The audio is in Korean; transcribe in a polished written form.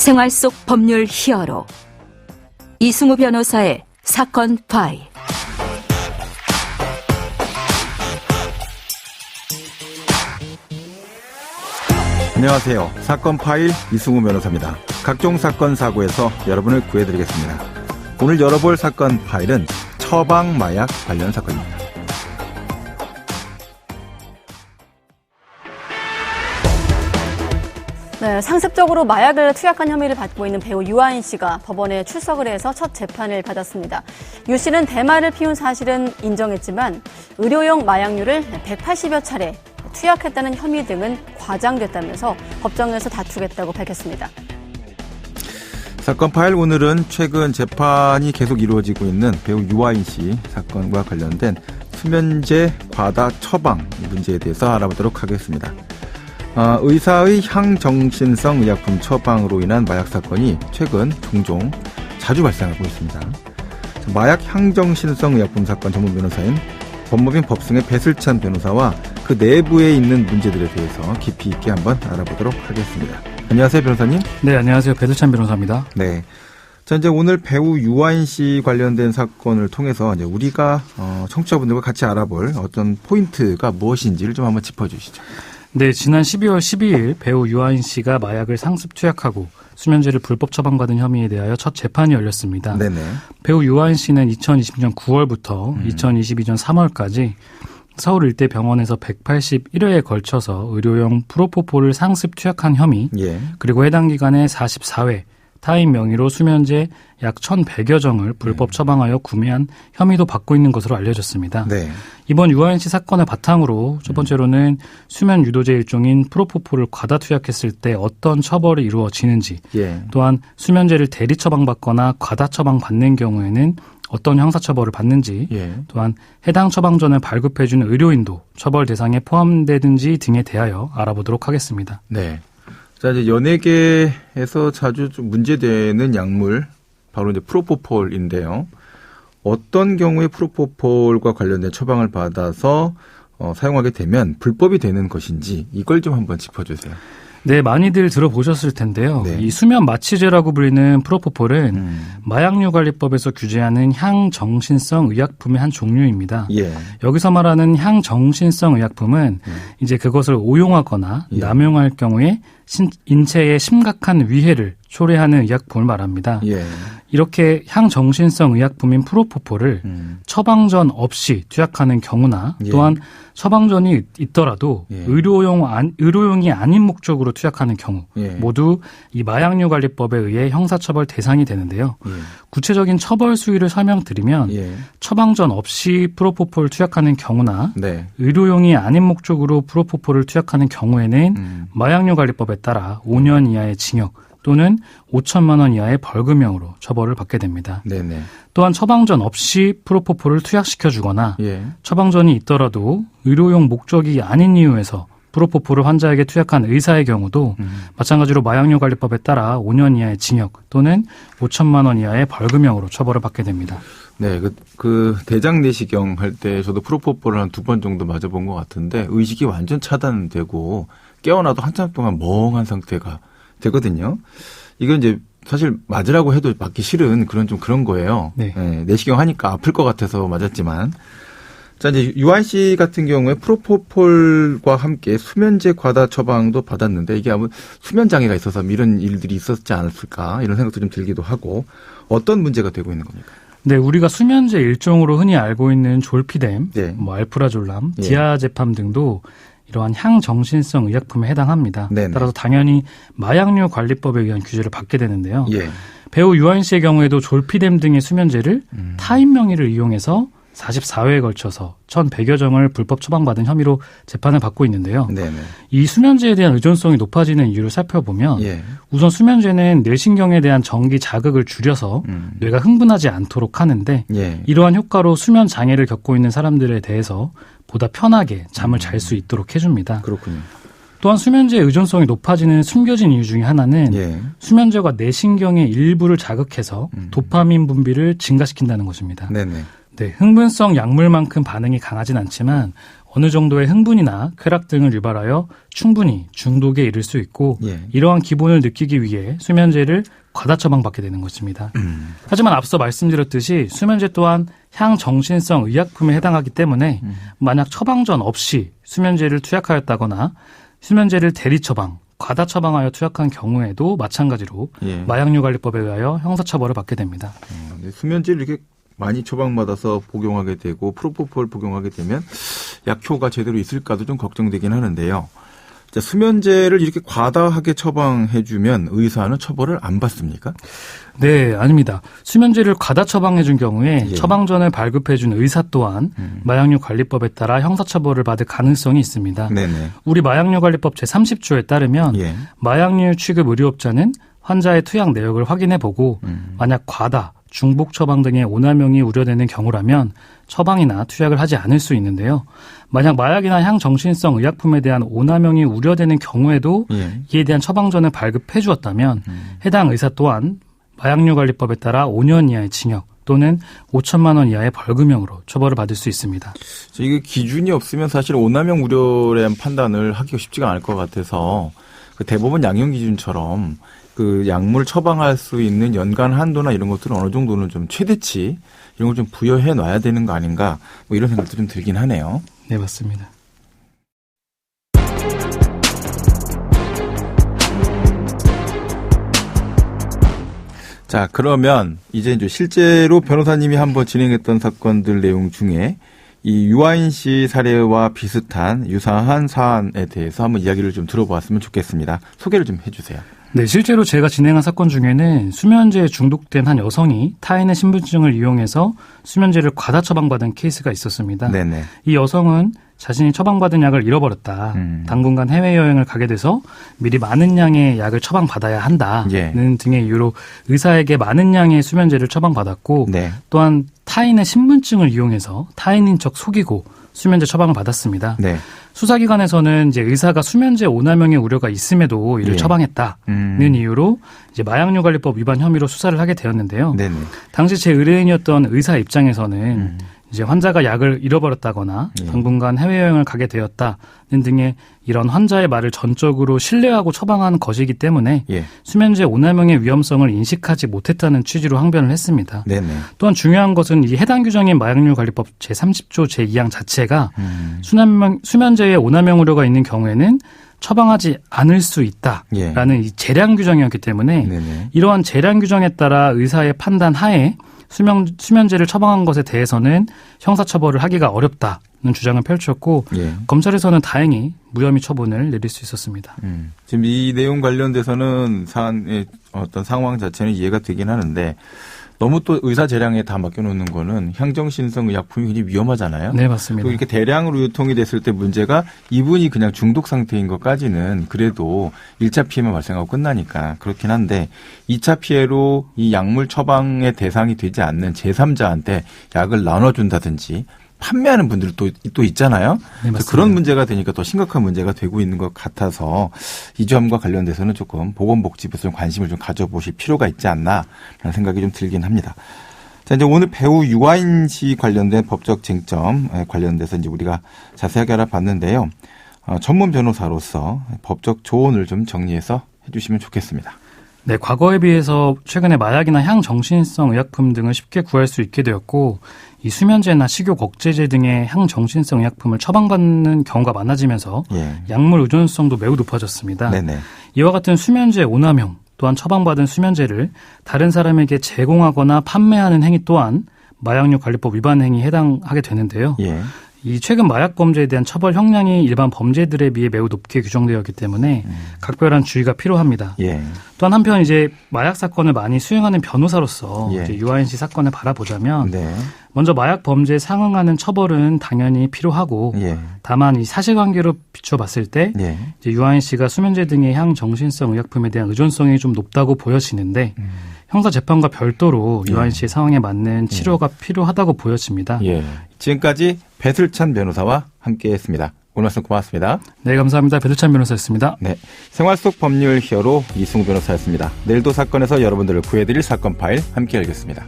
생활 속 법률 히어로 이승우 변호사의 사건 파일. 안녕하세요. 사건 파일 이승우 변호사입니다. 각종 사건 사고에서 여러분을 구해드리겠습니다. 오늘 열어볼 사건 파일은 처방 마약 관련 사건입니다. 네, 상습적으로 마약을 투약한 혐의를 받고 있는 배우 유아인 씨가 법원에 출석을 해서 첫 재판을 받았습니다. 유 씨는 대마를 피운 사실은 인정했지만 의료용 마약류를 180여 차례 투약했다는 혐의 등은 과장됐다면서 법정에서 다투겠다고 밝혔습니다. 사건 파일 오늘은 최근 재판이 계속 이루어지고 있는 배우 유아인 씨 사건과 관련된 수면제 과다 처방 문제에 대해서 알아보도록 하겠습니다. 의사의 향정신성 의약품 처방으로 인한 마약 사건이 최근 종종 자주 발생하고 있습니다. 마약 향정신성 의약품 사건 전문 변호사인 법무빈 법승의 배슬찬 변호사와 그 내부에 있는 문제들에 대해서 깊이 있게 한번 알아보도록 하겠습니다. 안녕하세요, 변호사님. 네, 안녕하세요. 배슬찬 변호사입니다. 네. 자, 이제 오늘 배우 유아인 씨 관련된 사건을 통해서 이제 우리가 청취자분들과 같이 알아볼 어떤 포인트가 무엇인지를 좀 한번 짚어주시죠. 네, 지난 12월 12일 배우 유아인 씨가 마약을 상습 투약하고 수면제를 불법 처방받은 혐의에 대하여 첫 재판이 열렸습니다. 네네. 배우 유아인 씨는 2020년 9월부터 2022년 3월까지 서울 일대 병원에서 181회에 걸쳐서 의료용 프로포폴을 상습 투약한 혐의, 그리고 해당 기간에 44회 타인 명의로 수면제 약 1,100여 정을 불법 처방하여 구매한 혐의도 받고 있는 것으로 알려졌습니다. 네. 이번 유아인 씨 사건을 바탕으로 첫 번째로는 수면 유도제 일종인 프로포폴을 과다 투약했을 때 어떤 처벌이 이루어지는지, 또한 수면제를 대리 처방받거나 과다 처방받는 경우에는 어떤 형사처벌을 받는지, 또한 해당 처방전을 발급해주는 의료인도 처벌 대상에 포함되는지 등에 대하여 알아보도록 하겠습니다. 네. 자, 이제 연예계에서 자주 좀 문제되는 약물, 바로 이제 프로포폴인데요. 어떤 경우에 프로포폴과 관련된 처방을 받아서 사용하게 되면 불법이 되는 것인지 이걸 좀 한번 짚어주세요. 네, 많이들 들어보셨을 텐데요. 네. 이 수면 마취제라고 불리는 프로포폴은 마약류 관리법에서 규제하는 향정신성 의약품의 한 종류입니다. 여기서 말하는 향정신성 의약품은 이제 그것을 오용하거나 남용할 경우에 인체에 심각한 위해를 초래하는 의약품을 말합니다. 이렇게 향정신성 의약품인 프로포폴을 처방전 없이 투약하는 경우나 또한 처방전이 있더라도 의료용이 아닌 목적으로 투약하는 경우 모두 이 마약류관리법에 의해 형사처벌 대상이 되는데요. 구체적인 처벌 수위를 설명드리면 처방전 없이 프로포폴 투약하는 경우나 의료용이 아닌 목적으로 프로포폴을 투약하는 경우에는 마약류관리법에 따라 5년 이하의 징역 또는 5천만 원 이하의 벌금형으로 처벌을 받게 됩니다. 네네. 또한 처방전 없이 프로포폴을 투약시켜주거나 처방전이 있더라도 의료용 목적이 아닌 이유에서 프로포폴을 환자에게 투약한 의사의 경우도 마찬가지로 마약류관리법에 따라 5년 이하의 징역 또는 5천만 원 이하의 벌금형으로 처벌을 받게 됩니다. 네, 그 대장 내시경 할 때 저도 프로포폴을 한 2번 정도 맞아본 것 같은데 의식이 완전 차단되고 깨어나도 한참 동안 멍한 상태가 되거든요. 이건 이제 사실 맞으라고 해도 맞기 싫은 그런 거예요. 네. 내시경 하니까 아플 것 같아서 맞았지만. 자, 이제 유아인 씨 같은 경우에 프로포폴과 함께 수면제 과다 처방도 받았는데 이게 아무 수면 장애가 있어서 이런 일들이 있었지 않았을까 이런 생각도 좀 들기도 하고 어떤 문제가 되고 있는 겁니까? 네, 우리가 수면제 일종으로 흔히 알고 있는 졸피뎀, 알프라졸람, 디아제팜 등도 이러한 향정신성 의약품에 해당합니다. 네네. 따라서 당연히 마약류 관리법에 의한 규제를 받게 되는데요. 배우 유아인 씨의 경우에도 졸피뎀 등의 수면제를 타인 명의를 이용해서 44회에 걸쳐서 1,100여 정을 불법 처방받은 혐의로 재판을 받고 있는데요. 네네. 이 수면제에 대한 의존성이 높아지는 이유를 살펴보면 우선 수면제는 뇌신경에 대한 전기 자극을 줄여서 뇌가 흥분하지 않도록 하는데 이러한 효과로 수면 장애를 겪고 있는 사람들에 대해서 보다 편하게 잠을 잘 수 있도록 해줍니다. 그렇군요. 또한 수면제의 의존성이 높아지는 숨겨진 이유 중에 하나는 수면제가 뇌신경의 일부를 자극해서 도파민 분비를 증가시킨다는 것입니다. 네네. 네, 흥분성 약물만큼 반응이 강하진 않지만 어느 정도의 흥분이나 쾌락 등을 유발하여 충분히 중독에 이를 수 있고 이러한 기본을 느끼기 위해 수면제를 과다 처방받게 되는 것입니다. 하지만 앞서 말씀드렸듯이 수면제 또한 향정신성 의약품에 해당하기 때문에 만약 처방전 없이 수면제를 투약하였다거나 수면제를 대리 처방, 과다 처방하여 투약한 경우에도 마찬가지로 마약류관리법에 의하여 형사처벌을 받게 됩니다. 수면제를 이렇게 많이 처방받아서 복용하게 되고 프로포폴 복용하게 되면 약효가 제대로 있을까도 좀 걱정되긴 하는데요. 자, 수면제를 이렇게 과다하게 처방해주면 의사는 처벌을 안 받습니까? 네, 아닙니다. 수면제를 과다 처방해준 경우에 처방전을 발급해준 의사 또한 마약류관리법에 따라 형사처벌을 받을 가능성이 있습니다. 네네. 우리 마약류관리법 제30조에 따르면 마약류 취급 의료업자는 환자의 투약 내역을 확인해보고 만약 과다, 중복 처방 등의 오남용이 우려되는 경우라면 처방이나 투약을 하지 않을 수 있는데요. 만약 마약이나 향정신성 의약품에 대한 오남용이 우려되는 경우에도 이에 대한 처방전을 발급해 주었다면 해당 의사 또한 마약류관리법에 따라 5년 이하의 징역 또는 5천만 원 이하의 벌금형으로 처벌을 받을 수 있습니다. 이게 기준이 없으면 사실 오남용 우려에 대한 판단을 하기가 쉽지가 않을 것 같아서 그 대법원 양형 기준처럼 그 약물 처방할 수 있는 연간 한도나 이런 것들은 어느 정도는 좀 최대치 이런 걸 좀 부여해 놔야 되는 거 아닌가 뭐 이런 생각도 좀 들긴 하네요. 네, 맞습니다. 자, 그러면 이제 실제로 변호사님이 한번 진행했던 사건들 내용 중에 이 유아인 씨 사례와 비슷한 유사한 사안에 대해서 한번 이야기를 좀 들어보았으면 좋겠습니다. 소개를 좀 해주세요. 네, 실제로 제가 진행한 사건 중에는 수면제에 중독된 한 여성이 타인의 신분증을 이용해서 수면제를 과다 처방받은 케이스가 있었습니다. 네네. 이 여성은 자신이 처방받은 약을 잃어버렸다. 당분간 해외여행을 가게 돼서 미리 많은 양의 약을 처방받아야 한다는 등의 이유로 의사에게 많은 양의 수면제를 처방받았고 또한 타인의 신분증을 이용해서 타인인 척 속이고 수면제 처방을 받았습니다. 수사기관에서는 이제 의사가 수면제 오남용의 우려가 있음에도 이를 처방했다는 이유로 이제 마약류관리법 위반 혐의로 수사를 하게 되었는데요. 당시 제 의뢰인이었던 의사 입장에서는 이제 환자가 약을 잃어버렸다거나 당분간 해외여행을 가게 되었다는 등의 이런 환자의 말을 전적으로 신뢰하고 처방한 것이기 때문에 수면제 오남용의 위험성을 인식하지 못했다는 취지로 항변을 했습니다. 또한 중요한 것은 이 해당 규정인 마약류관리법 제30조 제2항 자체가 수면제의 오남용 우려가 있는 경우에는 처방하지 않을 수 있다라는 이 재량 규정이었기 때문에 이러한 재량 규정에 따라 의사의 판단 하에 수면제를 처방한 것에 대해서는 형사처벌을 하기가 어렵다는 주장을 펼쳤고 검찰에서는 다행히 무혐의 처분을 내릴 수 있었습니다. 지금 이 내용 관련돼서는 사안의 어떤 상황 자체는 이해가 되긴 하는데 너무 또 의사 재량에 다 맡겨놓는 거는 향정신성 의약품이 굉장히 위험하잖아요. 네, 맞습니다. 또 이렇게 대량으로 유통이 됐을 때 문제가 이분이 그냥 중독 상태인 것까지는 그래도 1차 피해만 발생하고 끝나니까 그렇긴 한데 2차 피해로 이 약물 처방의 대상이 되지 않는 제3자한테 약을 나눠준다든지 판매하는 분들도 또 있잖아요. 네, 그런 문제가 되니까 더 심각한 문제가 되고 있는 것 같아서 이 점과 관련돼서는 조금 보건복지부에서 좀 관심을 좀 가져보실 필요가 있지 않나라는 생각이 좀 들긴 합니다. 자, 이제 오늘 배우 유아인 씨 관련된 법적 쟁점 관련돼서 이제 우리가 자세하게 알아봤는데요. 전문 변호사로서 법적 조언을 좀 정리해서 해주시면 좋겠습니다. 네, 과거에 비해서 최근에 마약이나 향정신성 의약품 등을 쉽게 구할 수 있게 되었고 이 수면제나 식욕 억제제 등의 향정신성 의약품을 처방받는 경우가 많아지면서 약물 의존성도 매우 높아졌습니다. 이와 같은 수면제 오남용 또한 처방받은 수면제를 다른 사람에게 제공하거나 판매하는 행위 또한 마약류관리법 위반 행위에 해당하게 되는데요. 이 최근 마약 범죄에 대한 처벌 형량이 일반 범죄들에 비해 매우 높게 규정되었기 때문에 각별한 주의가 필요합니다. 또한 한편 이제 마약 사건을 많이 수행하는 변호사로서 이제 유아인 씨 사건을 바라보자면 먼저 마약 범죄에 상응하는 처벌은 당연히 필요하고 다만 이 사실관계로 비춰봤을 때 이제 유아인 씨가 수면제 등의 향정신성 의약품에 대한 의존성이 좀 높다고 보여지는데 형사 재판과 별도로 유아인 씨의 상황에 맞는 치료가 필요하다고 보여집니다. 지금까지 배슬찬 변호사와 함께했습니다. 오늘 말씀 고맙습니다. 네, 감사합니다. 배슬찬 변호사였습니다. 네, 생활 속 법률 히어로 이승우 변호사였습니다. 내일도 사건에서 여러분들을 구해드릴 사건 파일 함께 열겠습니다.